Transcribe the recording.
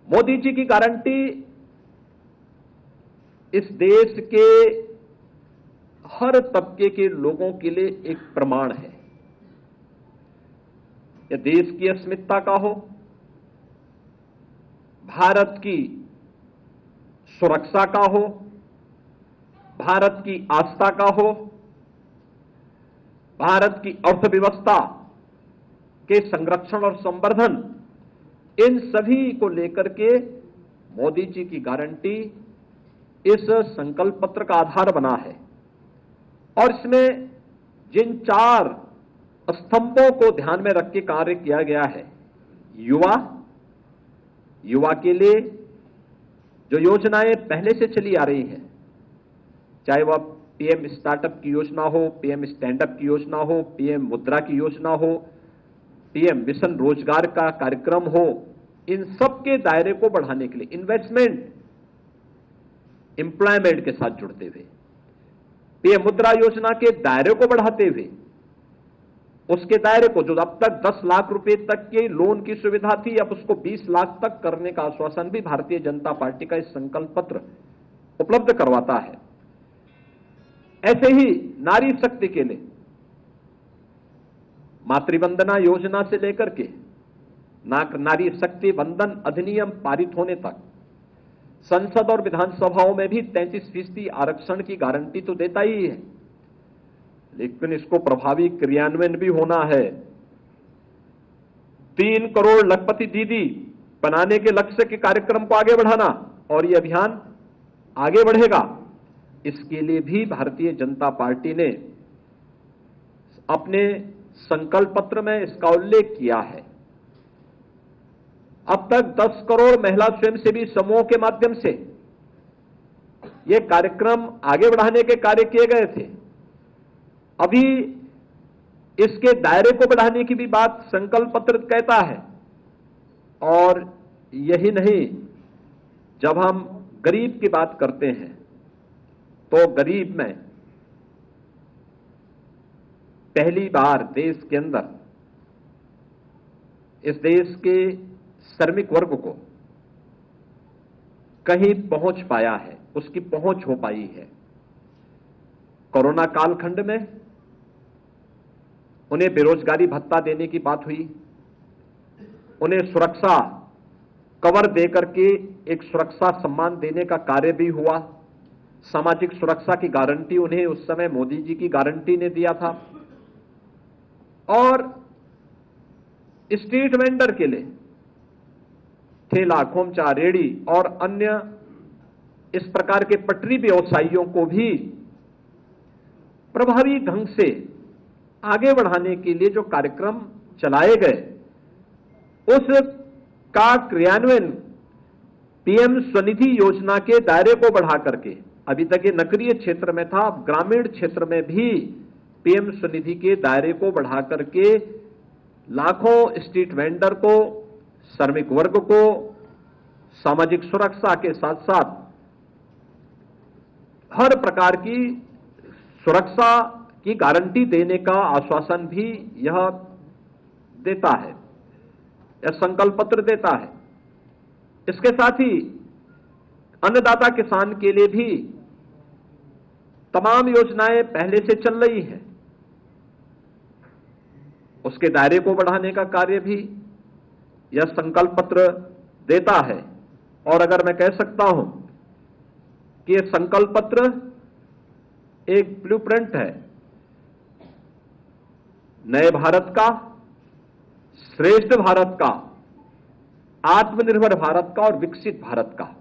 मोदी जी की गारंटी इस देश के हर तबके के लोगों के लिए एक प्रमाण है। यह देश की अस्मिता का हो, भारत की सुरक्षा का हो, भारत की आस्था का हो, भारत की अर्थव्यवस्था के संरक्षण और संवर्धन, इन सभी को लेकर के मोदी जी की गारंटी इस संकल्प पत्र का आधार बना है। और इसमें जिन 4 स्तंभों को ध्यान में रख के कार्य किया गया है, युवा के लिए जो योजनाएं पहले से चली आ रही हैं, चाहे वह पीएम स्टार्टअप की योजना हो, पीएम स्टैंडअप की योजना हो, पीएम मुद्रा की योजना हो, पीएम मिशन रोजगार का कार्यक्रम हो, इन सब के दायरे को बढ़ाने के लिए इन्वेस्टमेंट, एम्प्लॉयमेंट के साथ जुड़ते हुए, पीएम मुद्रा योजना के दायरे को बढ़ाते हुए, उसके दायरे को जो अब तक 10 लाख रुपए तक के लोन की सुविधा थी, अब उसको 20 लाख तक करने का आश्वासन भी भारतीय जनता पार्टी का इस संकल्प पत्र उपलब्ध करवाता है। ऐसे ही नारी शक्ति के लिए मातृवंदना योजना से लेकर के नारी शक्ति वंदन अधिनियम पारित होने तक संसद और विधानसभाओं में भी 33% आरक्षण की गारंटी तो देता ही है, लेकिन इसको प्रभावी क्रियान्वयन भी होना है। 3 करोड़ लखपति दीदी बनाने के लक्ष्य के कार्यक्रम को आगे बढ़ाना, और यह अभियान आगे बढ़ेगा। इसके लिए भी भारतीय जनता पार्टी ने अपने संकल्प पत्र में इसका उल्लेख किया है। अब तक 10 करोड़ महिला स्वयंसेवी समूहों के माध्यम से यह कार्यक्रम आगे बढ़ाने के कार्य किए गए थे। अभी इसके दायरे को बढ़ाने की भी बात संकल्प पत्र कहता है। और यही नहीं, जब हम गरीब की बात करते हैं तो गरीब में पहली बार देश के अंदर इस देश के श्रमिक वर्ग को कहीं पहुंच पाया है, उसकी पहुंच हो पाई है। कोरोना कालखंड में उन्हें बेरोजगारी भत्ता देने की बात हुई, उन्हें सुरक्षा कवर देकर के एक सुरक्षा सम्मान देने का कार्य भी हुआ। सामाजिक सुरक्षा की गारंटी उन्हें उस समय मोदी जी की गारंटी ने दिया था। और स्ट्रीट वेंडर के लिए ठेला, खोमचा, रेड़ी और अन्य इस प्रकार के पटरी व्यवसायियों को भी प्रभावी ढंग से आगे बढ़ाने के लिए जो कार्यक्रम चलाए गए, उस का क्रियान्वयन पीएम स्वनिधि योजना के दायरे को बढ़ा करके, अभी तक ये नगरीय क्षेत्र में था, अब ग्रामीण क्षेत्र में भी पीएम स्वनिधि के दायरे को बढ़ा करके लाखों स्ट्रीट वेंडर को, श्रमिक वर्ग को सामाजिक सुरक्षा के साथ साथ हर प्रकार की सुरक्षा की गारंटी देने का आश्वासन भी यह देता है, यह संकल्प पत्र देता है। इसके साथ ही अन्नदाता किसान के लिए भी तमाम योजनाएं पहले से चल रही हैं, उसके दायरे को बढ़ाने का कार्य भी यह संकल्प पत्र देता है। और अगर मैं कह सकता हूं कि यह संकल्प पत्र एक ब्लूप्रिंट है नए भारत का, श्रेष्ठ भारत का, आत्मनिर्भर भारत का और विकसित भारत का।